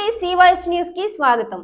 నమస్తే సివాయిస్ న్యూస్ కి స్వాగతం.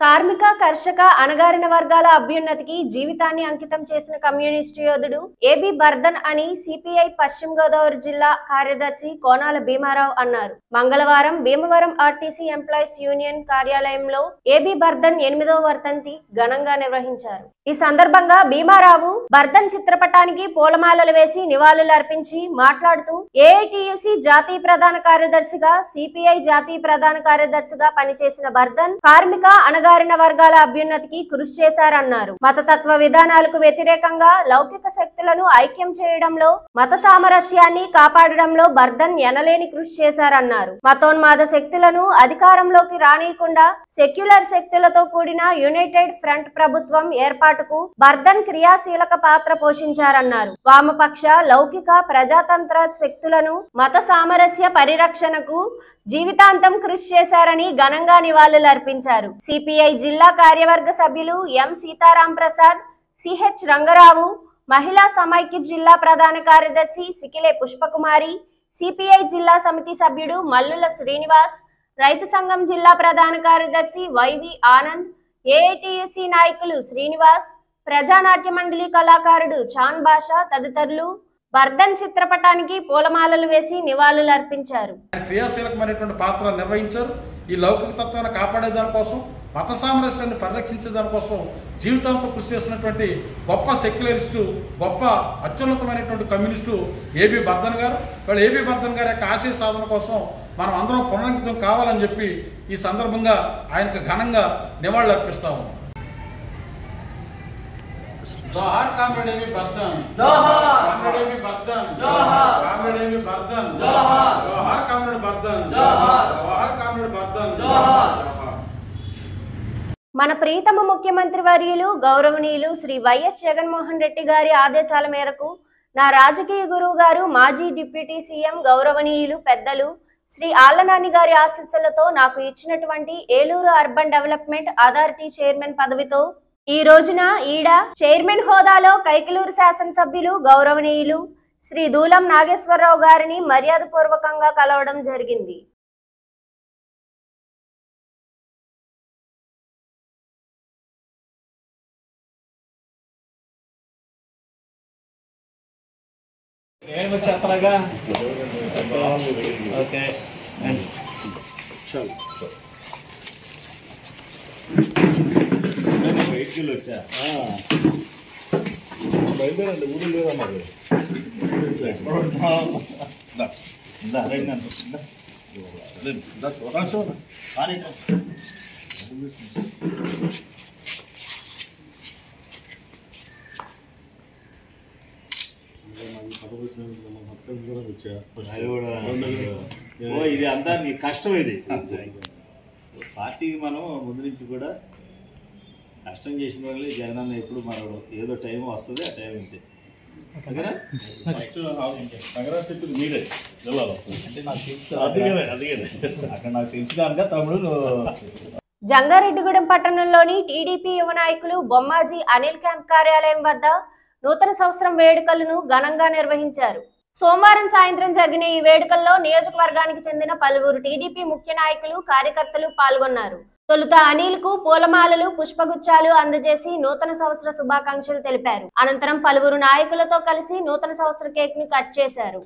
కార్మిక కర్షక అణగారిన వర్గాల అభ్యున్నతికి జీవితాన్ని అంకితం చేసిన కమ్యూనిస్టు యోధుడు ఏబి బర్ధన్ అని సిపిఐ పశ్చిమ గోదావరి జిల్లా కార్యదర్శి కోనాల భీమారావు అన్నారు. మంగళవారం భీమవరం ఆర్టీసీ ఎంప్లాయీస్ యూనియన్ కార్యాలయంలో ఏబి బర్ధన్ 8వ వర్ధంతి ఘనంగా నిర్వహించారు. ఈ సందర్భంగా భీమారావు బర్ధన్ చిత్రపటానికి పూలమాలలు వేసి నివాళులు అర్పించి మాట్లాడుతూ ఏఐటియుసి జాతీయ ప్రధాన కార్యదర్శిగా, సిపిఐ జాతీయ ప్రధాన కార్యదర్శిగా పనిచేసిన బర్ధన్ కార్మిక అణగారిన వర్గాల అభ్యున్నతికి కృషి చేశారన్నారు. మతతత్వ విధానాలకు వ్యతిరేకంగా లౌకిక శక్తులను ఐక్యం చేయడంలో, మత సామరస్యాన్ని కాపాడడంలో బర్ధన్ ఎనలేని కృషి చేశారన్నారు. మతోన్మాద శక్తులను అధికారంలోకి రానియకుండా సెక్యులర్ శక్తులతో కూడిన యునైటెడ్ ఫ్రంట్ ప్రభుత్వం ఏర్పాటుకు బర్ధన్ క్రియాశీలక పాత్ర పోషించారన్నారు. వామపక్ష లౌకిక ప్రజాతంత్ర శక్తులను మత సామరస్య పరిరక్షణకు జీవితాంతం కృషి చేశారని ఘనంగా నివాళులు అర్పించారు. సిపిఐ జిల్లా కార్యవర్గ సభ్యులు ఎం సీతారాం ప్రసాద్, సిహెచ్ రంగరావు, మహిళా సమైక్య జిల్లా ప్రధాన కార్యదర్శి సికిలే పుష్పకుమారి, సిపిఐ జిల్లా సమితి సభ్యుడు మల్లుల శ్రీనివాస్, రైతు సంఘం జిల్లా ప్రధాన కార్యదర్శి వైవి ఆనంద్, ఏఐటియుసి నాయకులు శ్రీనివాస్, ప్రజానాట్య మండలి కళాకారుడు చాన్ బాషా తదితరులు బర్ధన్ చిత్రపటానికి పూలమాలలు వేసి నివాళులు అర్పించారు. క్రియాశీలకమైనటువంటి పాత్ర నిర్వహించారు. ఈ లౌకిక తత్వాన్ని కాపాడే దానికోసం, మత సామరస్యాన్ని పరిరక్షించే దానికోసం జీవితాంతం కృషి చేసినటువంటి గొప్ప సెక్యులరిస్టు, గొప్ప అత్యున్నతమైనటువంటి కమ్యూనిస్టు ఏబి బర్ధన్ గారు. వాళ్ళు ఏబి బర్ధన్ గారి యొక్క ఆశయ సాధన కోసం మనం అందరం పునరంకితం కావాలని చెప్పి ఈ సందర్భంగా ఆయనకు ఘనంగా నివాళులు అర్పిస్తా ఉన్నాం. जोहार कामरेड एबी बर्धन, जोहार कामरेड एबी बर्धन, जोहार कामरेड एबी बर्धन, जोहार जोहार कामरेड बर्धन, जोहार जोहार कामरेड बर्धन, जोहार. మన ప్రీతమ ముఖ్యమంత్రి వర్యులు గౌరవనీయులు శ్రీ వైఎస్ జగన్మోహన్ రెడ్డి గారి ఆదేశాల మేరకు నా రాజకీయ గురువు గారు, మాజీ డిప్యూటీ సీఎం గౌరవనీయులు పెద్దలు శ్రీ ఆళ్లనాని గారి ఆశీస్సులతో నాకు ఇచ్చినటువంటి Eluru urban development authority chairman పదవితో ఈ రోజున ఈడ చైర్మన్ హోదాలో కైకలూరు శాసనసభ్యులు గౌరవనీయులు శ్రీ దూలం నాగేశ్వరరావు గారిని మర్యాదపూర్వకంగా కలవడం జరిగింది. బయలుదేరండి, ఊరు లేదా మరి ఇది అంతా నీ కష్టం. ఇది పార్టీకి మనం ముందు నుంచి కూడా కష్టం చేసిన వాళ్ళే జగనన్న ఎప్పుడు మనడు. ఏదో టైం వస్తుంది, ఆ టైం ఇంతే. ఫస్ట్ నగరా చెప్పింది మీరే జిల్లాలో అంటే నాకు తెలుసు. అక్కడ నాకు తెలుసు కనుక తమ్ముడు. జంగారెడ్డిగూడెం పట్టణంలోని టీడీపీ యువ నాయకులు బొమ్మాజీ అనిల్ క్యాంప్ కార్యాలయం వద్ద నూతన సంవత్సరం వేడుకలను ఘనంగా నిర్వహించారు. సోమవారం సాయంత్రం జరిగిన ఈ వేడుకల్లో నియోజకవర్గానికి చెందిన పలువురు టీడీపీ ముఖ్య నాయకులు, కార్యకర్తలు పాల్గొన్నారు. తొలుత అనిల్ కు పూలమాలలు, పుష్పగుచ్చాలు అందజేసి నూతన సంవత్సర శుభాకాంక్షలు తెలిపారు. అనంతరం పలువురు నాయకులతో కలిసి నూతన సంవత్సర కేక్ ను కట్ చేశారు.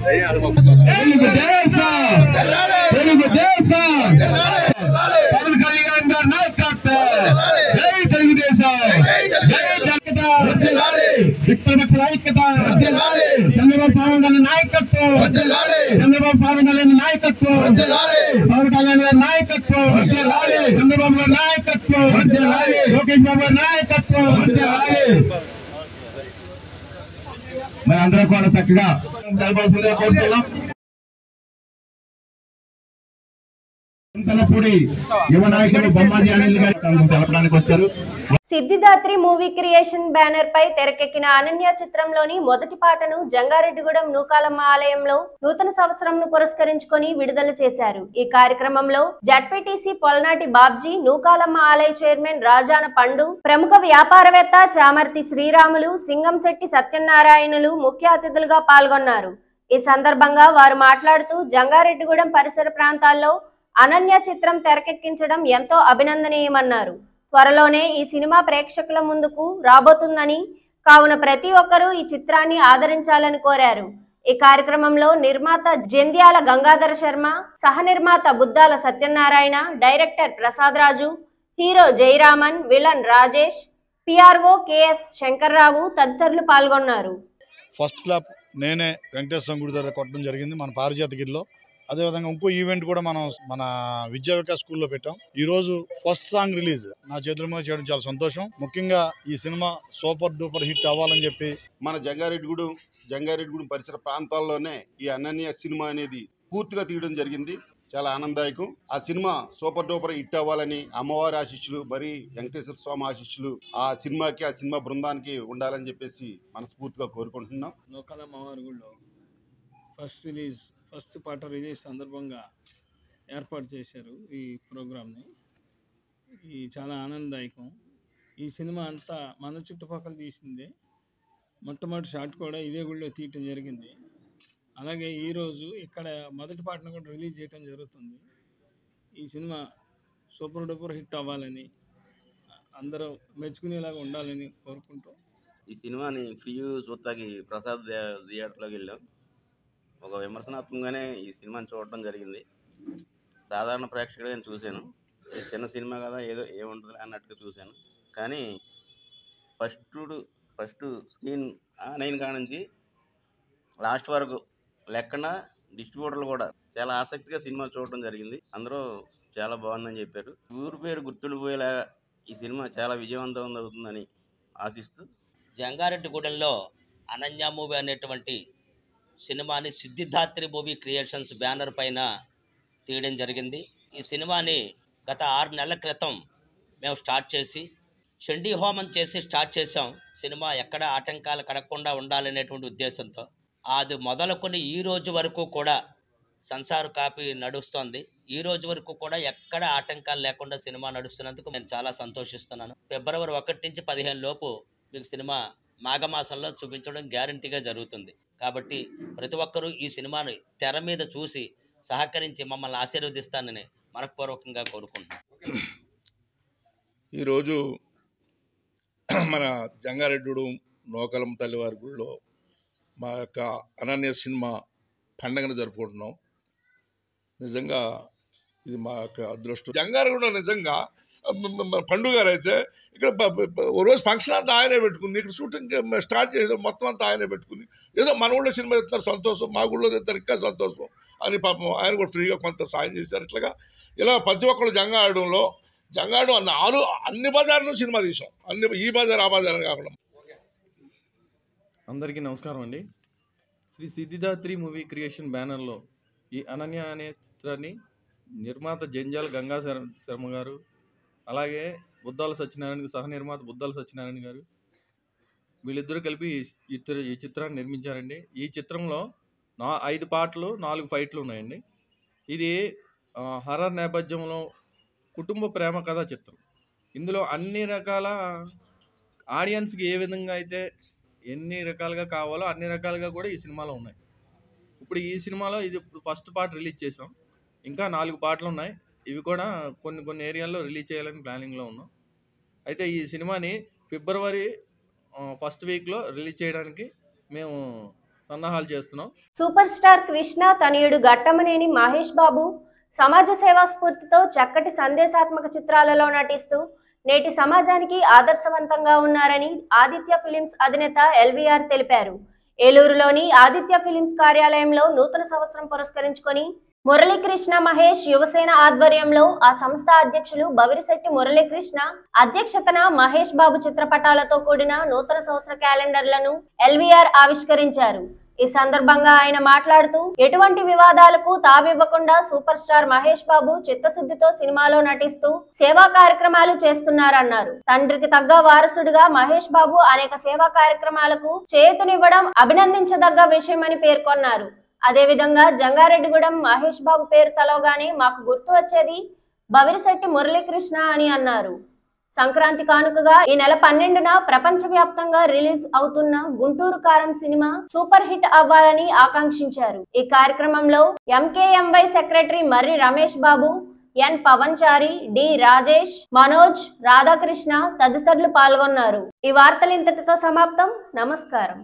పవన్ కళ్యాణ్ గారి నాయకత్వం, జై తెలుగుదేశం, జై జనతా, విక్రమకుల ఐక్యత, చంద్రబాబు పవన్ కళ్యాణ్ నాయకత్వం, చంద్రబాబు పవన్ కళ్యాణ్ నాయకత్వం, పవన్ కళ్యాణ్ గారి నాయకత్వం, చంద్రబాబు గారి నాయకత్వం, లోకేష్ బాబు గారి నాయకత్వం. మరి అందరూ కూడా చక్కగా తెలపాల్సిందిగా కోరుతున్నాం. యువ నాయకులు బొమ్మాజీ అనిల్ గారు తెలపడానికి వచ్చారు. సిద్ధిదాత్రి మూవీ క్రియేషన్ బ్యానర్ పై తెరకెక్కిన అనన్య చిత్రంలోని మొదటి పాటను జంగారెడ్డిగూడెం నూకాలమ్మ ఆలయంలో నూతన సంవత్సరంను పురస్కరించుకొని విడుదల చేశారు. ఈ కార్యక్రమంలో జడ్పీటీసీ పొల్నాటి బాబ్జీ, నూకాలమ్మ ఆలయ చైర్మన్ రాజాన పండు, ప్రముఖ వ్యాపారవేత్త చామర్తి శ్రీరాములు, సింగంశెట్టి సత్యనారాయణులు ముఖ్య అతిథులుగా పాల్గొన్నారు. ఈ సందర్భంగా వారు మాట్లాడుతూ జంగారెడ్డిగూడెం పరిసర ప్రాంతాల్లో అనన్య చిత్రం తెరకెక్కించడం ఎంతో అభినందనీయమన్నారు. త్వరలోనే ఈ సినిమా ప్రేక్షకుల ముందుకు రాబోతుందని, కావున ప్రతి ఒక్కరూ ఈ చిత్రాన్ని ఆదరించాలని కోరారు. ఈ కార్యక్రమంలో నిర్మాత జంధ్యాల గంగాధర శర్మ, సహ నిర్మాత Buddala Satyanarayana, director Prasad Raju, hero Jayaraman, villain Rajesh, PRO KS Shankarrao తదితరులు పాల్గొన్నారు. ఫస్ట్ క్లాప్ నేనే వెంకటేశ్వర గుడి దగ్గర కొట్టడం జరిగింది మన పారిజాతగిరిలో. అదేవిధంగా ఇంకో ఈవెంట్ కూడా మనం మన విద్యా వికాస్ స్కూల్లో పెట్టాం. ఈ రోజు ఫస్ట్ సాంగ్ రిలీజ్ నా చేతుల మీద చేయడం చాలా సంతోషం. ముఖ్యంగా ఈ సినిమా సూపర్ డూపర్ హిట్ అవ్వాలని చెప్పి మన జంగారెడ్డిగూడెం పరిసర ప్రాంతాల్లోనే ఈ అనన్య సినిమా అనేది పూర్తిగా తీయడం జరిగింది. చాలా ఆనందదాయకం. ఆ సినిమా సూపర్ డూపర్ హిట్ అవ్వాలని అమ్మవారి ఆశీస్సులు, మరి వెంకటేశ్వర స్వామి ఆశీస్సులు ఆ సినిమాకి, ఆ సినిమా బృందానికి ఉండాలని చెప్పేసి మనస్ఫూర్తిగా కోరుకుంటున్నాం. ఫస్ట్ పాట రిలీజ్ సందర్భంగా ఏర్పాటు చేశారు ఈ ప్రోగ్రామ్ని. ఈ చాలా ఆనందదాయకం. ఈ సినిమా అంతా మన చుట్టుపక్కల తీసిందే. మొట్టమొదటి షాట్ కూడా ఇదే గుడిలో తీయటం జరిగింది. అలాగే ఈరోజు ఇక్కడ మొదటి పాటను కూడా రిలీజ్ చేయడం జరుగుతుంది. ఈ సినిమా సూపర్ డూపర్ హిట్ అవ్వాలని, అందరూ మెచ్చుకునేలాగా ఉండాలని కోరుకుంటూ ఈ సినిమాని ఫ్రీ చూస్తాకి ప్రసాద్ థియేటర్లోకి వెళ్ళాం. ఒక విమర్శనాత్మకంగానే ఈ సినిమాని చూడటం జరిగింది. సాధారణ ప్రేక్షకుడిగా నేను చూశాను. ఇది చిన్న సినిమా కదా, ఏదో ఏముంటుంది అన్నట్టుగా చూశాను. కానీ ఫస్ట్ స్క్రీన్ ఆన్ కాడ నుంచి లాస్ట్ వరకు లెక్కన డిస్ట్రిబ్యూటర్లు కూడా చాలా ఆసక్తిగా సినిమా చూడటం జరిగింది. అందరూ చాలా బాగుందని చెప్పారు. ఊరి పేరు గుర్తుండిపోయేలా ఈ సినిమా చాలా విజయవంతం అవుతుందని ఆశిస్తూ జంగారెడ్డిగూడెంలో అనన్య మూవీ అనేటువంటి సినిమాని సిద్ధిదాత్రి మూవీ క్రియేషన్స్ బ్యానర్ పైన తీయడం జరిగింది. ఈ సినిమాని గత 6 నెలల క్రితం మేము స్టార్ట్ చేసి చండీ హోమం చేసి స్టార్ట్ చేసాం. సినిమా ఎక్కడ ఆటంకాలు కడగకుండా ఉండాలనేటువంటి ఉద్దేశంతో అది మొదలుకొని ఈ రోజు వరకు కూడా సెన్సార్ కాపీ నడుస్తోంది. ఈ రోజు వరకు కూడా ఎక్కడ ఆటంకాలు లేకుండా సినిమా నడుస్తున్నందుకు నేను చాలా సంతోషిస్తున్నాను. ఫిబ్రవరి 1 నుంచి 15 లోపు మీకు సినిమా మాఘమాసంలో చూపించడం గ్యారంటీగా జరుగుతుంది. కాబట్టి ప్రతి ఒక్కరూ ఈ సినిమాని తెర మీద చూసి సహకరించి మమ్మల్ని ఆశీర్వదిస్తానని మనఃపూర్వకంగా కోరుకుంటున్నాను. ఈరోజు మన జంగారెడ్డి నూకాలమ్మ తల్లివారి గుడిలో మా యొక్క అనన్య సినిమా పండుగను జరుపుకుంటున్నాం. నిజంగా ఇది మా యొక్క అదృష్టం. జంగారెడ్డిలో నిజంగా పండుగ గారు అయితే ఇక్కడ ఓ రోజు ఫంక్షన్ అంతా ఆయనే పెట్టుకుని, ఇక్కడ షూటింగ్ స్టార్ట్ చేసి మొత్తం అంతా ఆయనే పెట్టుకుని, ఏదో మన ఊళ్ళో సినిమా తెస్తారు సంతోషం, మా ఊళ్ళో తెస్తారు ఇంకా సంతోషం అని పాపం ఆయన కూడా ఫ్రీగా కొంత సాయం చేశారు. ఇట్లాగా ఇలా ప్రతి ఒక్కరు జంగారెడ్డిలో అన్ని బజార్లో సినిమా తీసాం. ఈ బజార్ ఆ బజార్ కాకుండా. అందరికీ నమస్కారం అండి. శ్రీ సిద్ధిదాత్రి మూవీ క్రియేషన్ బ్యానర్లో ఈ అనన్య అనే చిత్రాన్ని నిర్మాత జంధ్యాల గంగా శర్మ గారు, అలాగే బుద్దాల సత్యనారాయణ సహ నిర్మాత బుద్దాల సత్యనారాయణ గారు, వీళ్ళిద్దరూ కలిపి ఈ చిత్రాన్ని నిర్మించారండి. ఈ చిత్రంలో 5 పాటలు 4 ఫైట్లు ఉన్నాయండి. ఇది హర్రర్ నేపథ్యంలో కుటుంబ ప్రేమ కథా చిత్రం. ఇందులో అన్ని రకాల ఆడియన్స్కి ఏ విధంగా అయితే ఎన్ని రకాలుగా కావాలో అన్ని రకాలుగా కూడా ఈ సినిమాలో ఉన్నాయి. ఇప్పుడు ఈ సినిమాలో ఇది ఫస్ట్ పార్ట్ రిలీజ్ చేసాం. ఇంకా 4 పాటలు ఉన్నాయి. ఇవి కూడా కొన్ని ఏరియాల్లో రిలీజ్ చేయాలని ప్లానింగ్లో ఉన్నాం. అయితే ఈ సినిమాని ఫిబ్రవరి ఫస్ట్ వీక్లో రిలీజ్ చేయడానికి మేము సన్నాహాలు చేస్తున్నాం. సూపర్ స్టార్ కృష్ణ తనయుడు ఘట్టమనేని మహేష్ బాబు సమాజ సేవా స్ఫూర్తితో చక్కటి సందేశాత్మక చిత్రాలలో నటిస్తూ నేటి సమాజానికి ఆదర్శవంతంగా ఉన్నారని ఆదిత్య ఫిలిమ్స్ అధినేత ఎల్వీఆర్ తెలిపారు. ఏలూరులోని ఆదిత్య ఫిలిమ్స్ కార్యాలయంలో నూతన సంవత్సరం పురస్కరించుకొని మురళీకృష్ణ మహేష్ యువసేన ఆధ్వర్యంలో ఆ సంస్థ అధ్యక్షులు బవిరిశెట్టి మురళీకృష్ణ అధ్యక్షతన మహేష్ బాబు చిత్రపటాలతో కూడిన నూతన సంవత్సర క్యాలెండర్లను ఎల్వీఆర్ ఆవిష్కరించారు. ఈ సందర్భంగా ఆయన మాట్లాడుతూ ఎటువంటి వివాదాలకు తావివ్వకుండా సూపర్ స్టార్ మహేష్ బాబు చిత్తశుద్ధితో సినిమాలో నటిస్తూ సేవా కార్యక్రమాలు చేస్తున్నారన్నారు. తండ్రికి తగ్గ వారసుడిగా మహేష్ బాబు అనేక సేవా కార్యక్రమాలకు చేయూతనివ్వడం అభినందించదగ్గ విషయమని పేర్కొన్నారు. అదేవిధంగా జంగారెడ్డిగూడెం మహేష్ బాబు పేరు తలవగానే మాకు గుర్తు వచ్చేది బవిరిశెట్టి మురళీకృష్ణ అని అన్నారు. సంక్రాంతి కానుకగా ఈ నెల 12న ప్రపంచవ్యాప్తంగా రిలీజ్ అవుతున్న గుంటూరు కారం సినిమా సూపర్ హిట్ అవ్వాలని ఆకాంక్షించారు. ఈ కార్యక్రమంలో ఎంకేఎంవై సెక్రటరీ మర్రి రమేష్ బాబు, ఎన్ పవన్చారి, డి రాజేష్, మనోజ్, రాధాకృష్ణ తదితరులు పాల్గొన్నారు. ఈ వార్తలు ఇంతటితో సమాప్తం. నమస్కారం.